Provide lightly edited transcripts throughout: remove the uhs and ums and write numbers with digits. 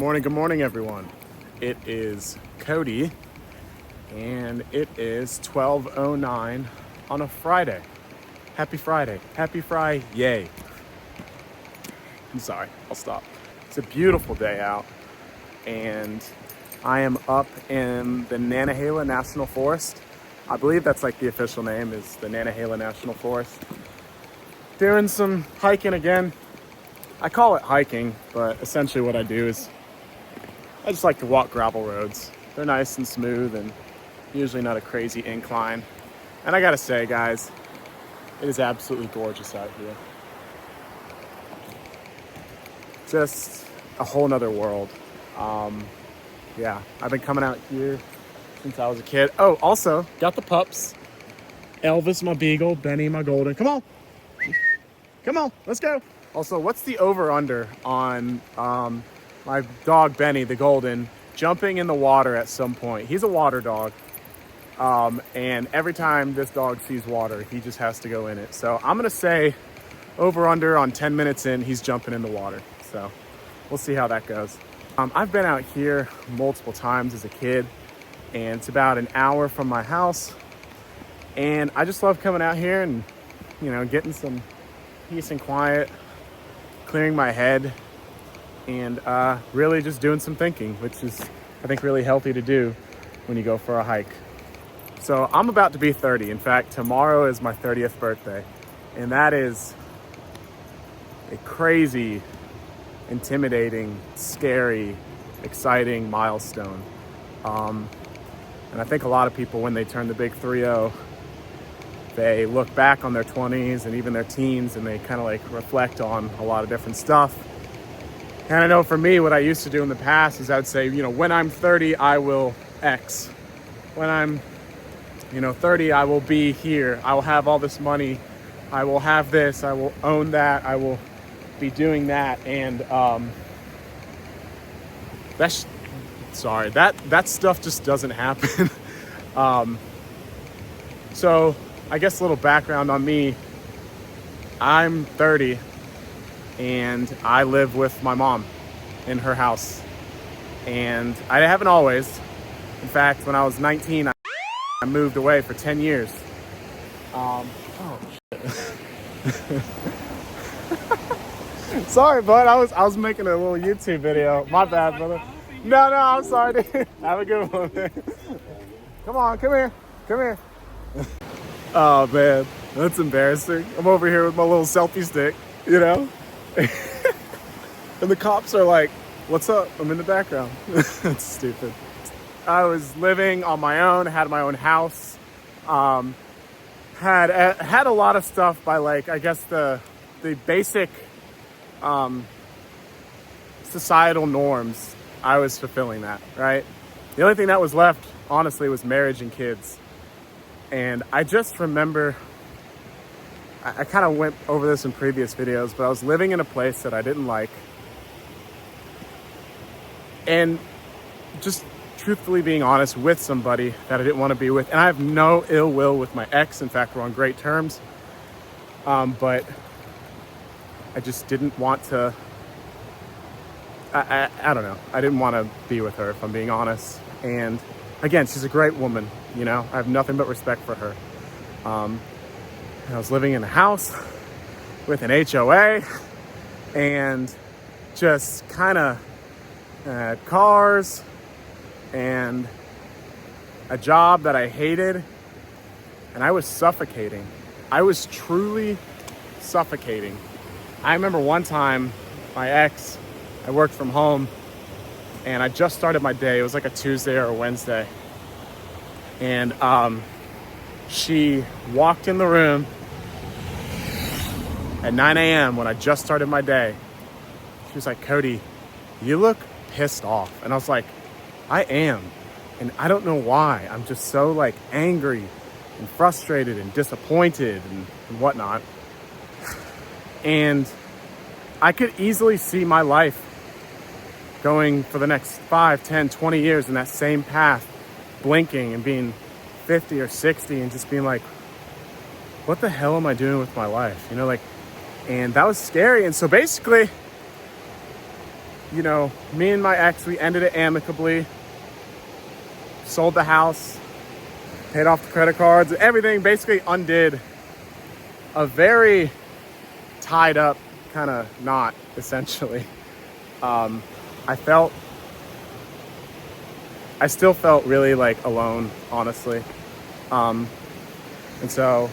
Good morning, everyone. It is Cody, and it is 12:09 on a Friday. Happy Friday. Happy Friday. Yay. I'm sorry. I'll stop. It's a beautiful day out, and I am up in the Nantahala National Forest. I believe that's like the official name is the Nantahala National Forest. Doing some hiking again. I call it hiking, but essentially what I do is I just like to walk gravel roads. They're nice and smooth and usually not a crazy incline. And I gotta say, guys, it is absolutely gorgeous out here. Just a whole nother world. Yeah, I've been coming out here since I was a kid. Oh, also, got the pups. Elvis, my beagle, Benny, my golden. Come on. Come on, let's go. Also, what's the over-under on my dog, Benny, the golden, jumping in the water at some point? He's a water dog. And every time this dog sees water, he just has to go in it. So I'm going to say over-under on 10 minutes in, he's jumping in the water. So we'll see how that goes. I've been out here multiple times as a kid, and it's about an hour from my house. And I just love coming out here and, getting some peace and quiet, clearing my head, and really just doing some thinking, which is, I think, really healthy to do when you go for a hike. So I'm about to be 30. In fact, tomorrow is my 30th birthday. And that is a crazy, intimidating, scary, exciting milestone. And I think a lot of people, when they turn the big 3-0, they look back on their 20s and even their teens, and they kind of reflect on a lot of different stuff. And I know for me, what I used to do in the past is I would say, when I'm 30, I will X. When I'm, 30, I will be here. I will have all this money. I will have this. I will own that. I will be doing that. And that stuff just doesn't happen. So I guess a little background on me. I'm 30 and I live with my mom in her house. And I haven't always. In fact, when I was 19, I moved away for 10 years. Shit. Sorry, bud. I was making a little YouTube video. My bad, brother. No, I'm sorry, dude. Have a good one, man. Come on, come here. Oh, man, that's embarrassing. I'm over here with my little selfie stick, And the cops are like, what's up? I'm in the background. That's stupid. I was living on my own, had my own house, had a lot of stuff by I guess the basic societal norms. I was fulfilling that, right? The only thing that was left, honestly, was marriage and kids. And I just remember, I kind of went over this in previous videos, but I was living in a place that I didn't like. And just truthfully being honest, with somebody that I didn't want to be with. And I have no ill will with my ex. In fact, we're on great terms. But I just didn't want to, I don't know. I didn't want to be with her, if I'm being honest. And again, she's a great woman. I have nothing but respect for her. And I was living in a house with an HOA and just kind of had cars and a job that I hated. And I was suffocating. I was truly suffocating. I remember one time, my ex, I worked from home and I just started my day. It was like a Tuesday or a Wednesday. And she walked in the room at 9 a.m. when I just started my day. She was like, Cody, you look pissed off. And I was like, I am. And I don't know why. I'm just so angry and frustrated and disappointed and whatnot. And I could easily see my life going for the next 5, 10, 20 years in that same path, blinking and being 50 or 60 and just being like, what the hell am I doing with my life? And that was scary. And so basically you know, me and my ex, we ended it amicably, sold the house, paid off the credit cards, everything, basically undid a very tied up kind of knot, essentially. I still felt really like alone, honestly. And so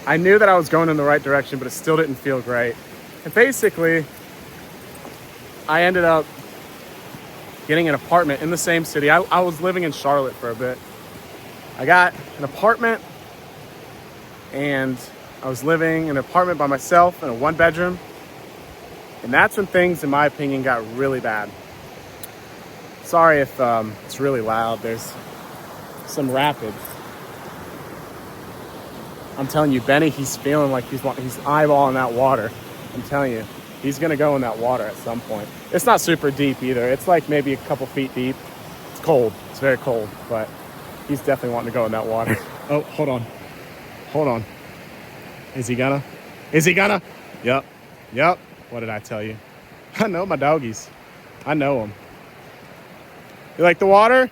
I knew that I was going in the right direction, but it still didn't feel great. And basically, I ended up getting an apartment in the same city. I was living in Charlotte for a bit. I got an apartment, and I was living in an apartment by myself in a 1-bedroom. And that's when things, in my opinion, got really bad. Sorry if it's really loud. There's some rapids. I'm telling you, Benny, he's feeling like he's eyeballing that water. I'm telling you, he's gonna go in that water at some point. It's not super deep either. It's like maybe a couple feet deep. It's cold. It's very cold, but he's definitely wanting to go in that water. Oh, hold on. Hold on. Is he gonna? Is he gonna? Yep. Yep. What did I tell you? I know my doggies. I know them. You like the water?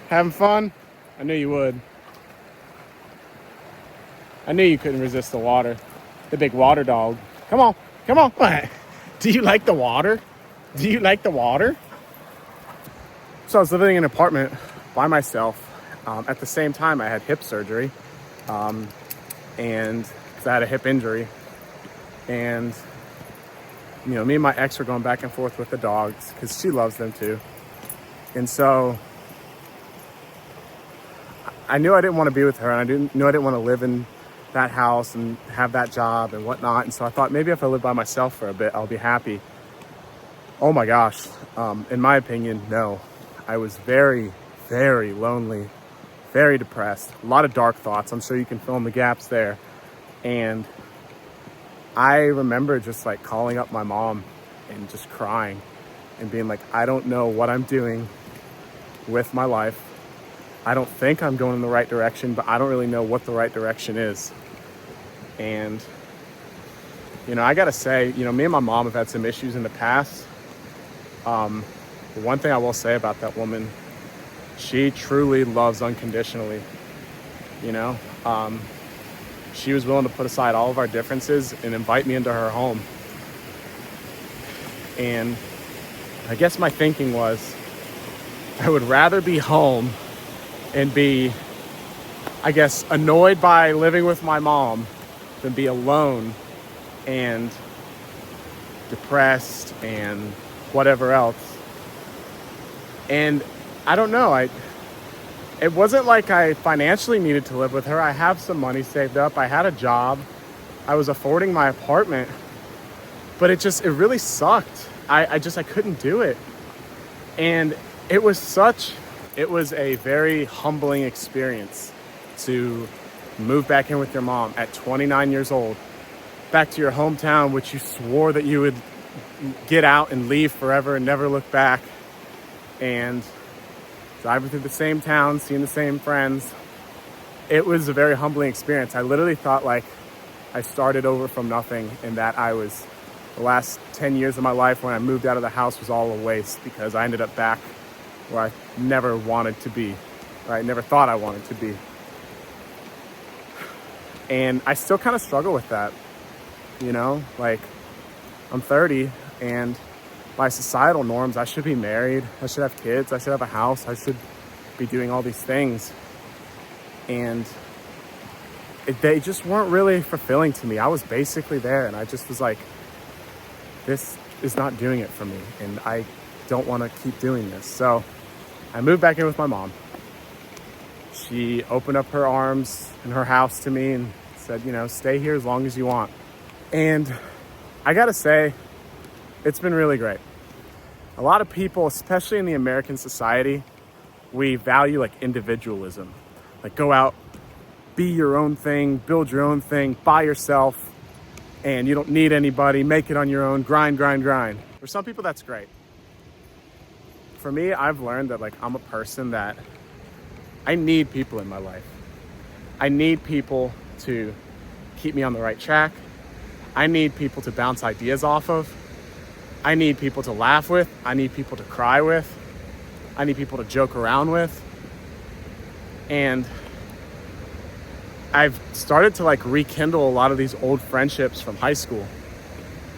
Having fun? I knew you would. I knew you couldn't resist the water. The big water dog. Come on. Come on. What? Do you like the water? Do you like the water? So I was living in an apartment by myself. At the same time, I had hip surgery. And I had a hip injury. And, you know, me and my ex were going back and forth with the dogs because she loves them too. And so I knew I didn't want to be with her, and I knew I didn't want to live in that house and have that job and whatnot. And so I thought maybe if I live by myself for a bit, I'll be happy. Oh my gosh. In my opinion, no. I was very, very lonely, very depressed, a lot of dark thoughts. I'm sure you can fill in the gaps there. And I remember just like calling up my mom and just crying and being like, I don't know what I'm doing with my life. I don't think I'm going in the right direction, but I don't really know what the right direction is. And, you know, I gotta say, you know, me and my mom have had some issues in the past. The one thing I will say about that woman, she truly loves unconditionally. You know, she was willing to put aside all of our differences and invite me into her home. And I guess my thinking was, I would rather be home and be, I guess, annoyed by living with my mom than be alone and depressed and whatever else. And I don't know, it wasn't like I financially needed to live with her. I have some money saved up. I had a job. I was affording my apartment, but it really sucked. I couldn't do it. And it was a very humbling experience to move back in with your mom at 29 years old, back to your hometown, which you swore that you would get out and leave forever and never look back, and driving through the same town, seeing the same friends. It was a very humbling experience. I literally thought like I started over from nothing, and that the last 10 years of my life when I moved out of the house was all a waste, because I ended up back where I never wanted to be, or I never thought I wanted to be. And I still kind of struggle with that, you know, like I'm 30, and by societal norms, I should be married, I should have kids, I should have a house, I should be doing all these things. And they just weren't really fulfilling to me. I was basically there, and I just was like, this is not doing it for me, and I don't want to keep doing this. So I moved back in with my mom. She opened up her arms in her house to me and said, you know, stay here as long as you want. And I gotta say, it's been really great. A lot of people, especially in the American society, we value like individualism. Like go out, be your own thing, build your own thing by yourself, and you don't need anybody, make it on your own, grind, grind, grind. For some people, that's great. For me, I've learned that like I'm a person that I need people in my life. I need people to keep me on the right track. I need people to bounce ideas off of. I need people to laugh with. I need people to cry with. I need people to joke around with. And I've started to like rekindle a lot of these old friendships from high school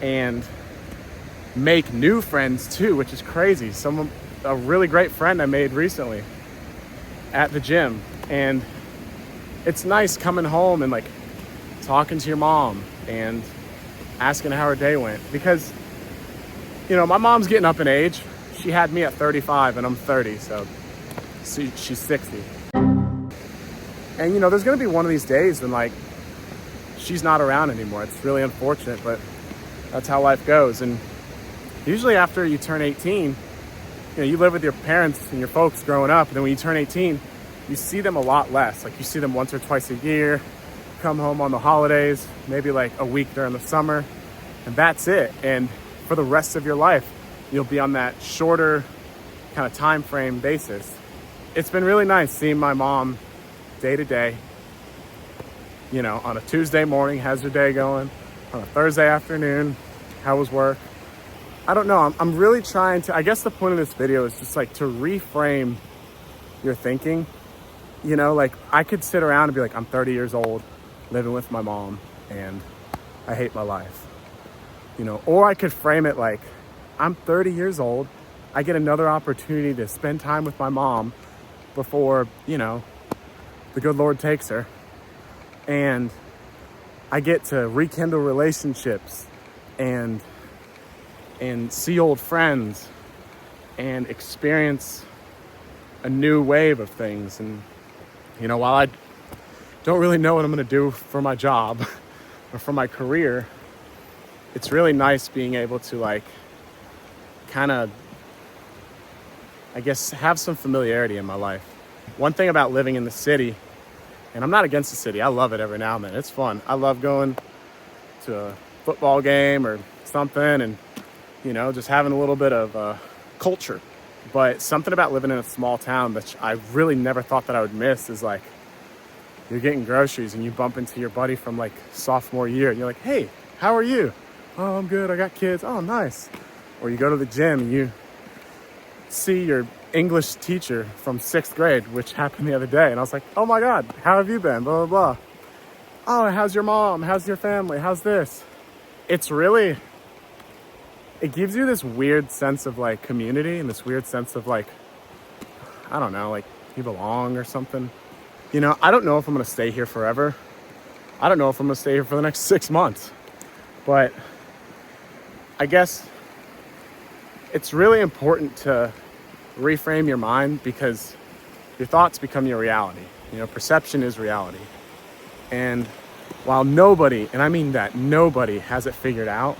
and make new friends too, which is crazy. A really great friend I made recently at the gym. And it's nice coming home and like talking to your mom and asking how her day went, because my mom's getting up in age. She had me at 35 and I'm 30, so she's 60. And there's gonna be one of these days when like she's not around anymore. It's really unfortunate, but that's how life goes. And usually after you turn 18, you live with your parents and your folks growing up, and then when you turn 18, you see them a lot less. Like you see them once or twice a year, come home on the holidays, maybe like a week during the summer, and that's it. And for the rest of your life, you'll be on that shorter kind of time frame basis. It's been really nice seeing my mom day to day. On a Tuesday morning, how's your day going? On a Thursday afternoon, how was work? I don't know. I'm really trying to, I guess the point of this video is just like to reframe your thinking. Like I could sit around and be like, I'm 30 years old, living with my mom, and I hate my life. Or I could frame it like, I'm 30 years old, I get another opportunity to spend time with my mom before, the good Lord takes her. And I get to rekindle relationships and see old friends and experience a new wave of things. And, while I don't really know what I'm going to do for my job or for my career, it's really nice being able to like kind of, I guess, have some familiarity in my life. One thing about living in the city, and I'm not against the city, I love it every now and then. It's fun. I love going to a football game or something and, just having a little bit of culture. But something about living in a small town that I really never thought that I would miss is like, you're getting groceries and you bump into your buddy from like sophomore year and you're like, hey, how are you? Oh, I'm good. I got kids. Oh, nice. Or you go to the gym and you see your English teacher from 6th grade, which happened the other day. And I was like, oh my God, how have you been? Blah, blah, blah. Oh, how's your mom? How's your family? How's this? It gives you this weird sense of like community and this weird sense of like, I don't know, like you belong or something. I don't know if I'm going to stay here forever. I don't know if I'm going to stay here for the next 6 months. But I guess it's really important to reframe your mind, because your thoughts become your reality. Perception is reality. And while nobody, and I mean that nobody, has it figured out,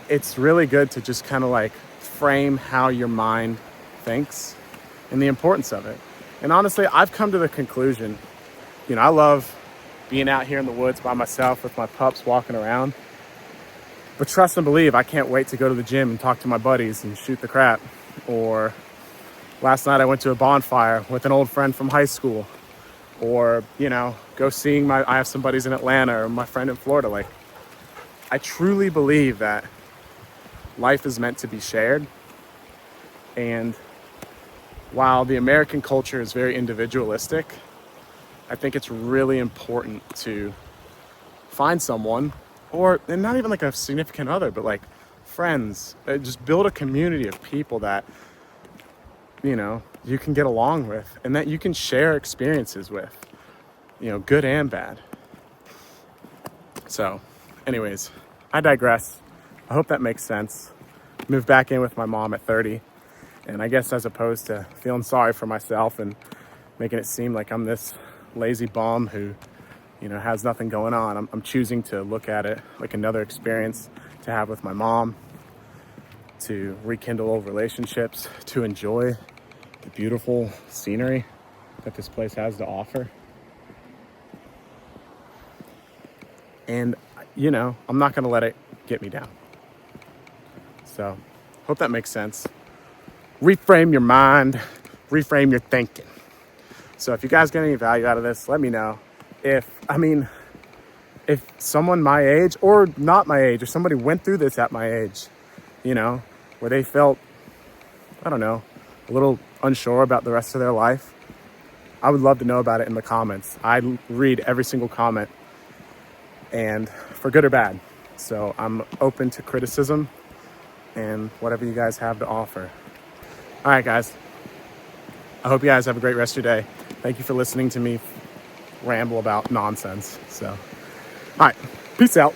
it's really good to just kind of like frame how your mind thinks and the importance of it. And honestly, I've come to the conclusion, I love being out here in the woods by myself with my pups walking around. But trust and believe, I can't wait to go to the gym and talk to my buddies and shoot the crap. Or last night I went to a bonfire with an old friend from high school. Or, go seeing I have some buddies in Atlanta or my friend in Florida. Like, I truly believe that life is meant to be shared. And while the American culture is very individualistic, I think it's really important to find someone, and not even like a significant other, but like friends, just build a community of people that, you can get along with and that you can share experiences with, good and bad. So anyways, I digress. I hope that makes sense. Moved back in with my mom at 30. And I guess as opposed to feeling sorry for myself and making it seem like I'm this lazy bum who, has nothing going on, I'm choosing to look at it like another experience to have with my mom, to rekindle old relationships, to enjoy the beautiful scenery that this place has to offer. And, I'm not going to let it get me down. So, hope that makes sense. Reframe your mind, reframe your thinking. So if you guys get any value out of this, let me know. If someone my age or not my age, or somebody went through this at my age, you know, where they felt, I don't know, a little unsure about the rest of their life, I would love to know about it in the comments. I read every single comment, and for good or bad. So I'm open to criticism and whatever you guys have to offer. All right, guys. I hope you guys have a great rest of your day. Thank you for listening to me ramble about nonsense. So, all right. Peace out.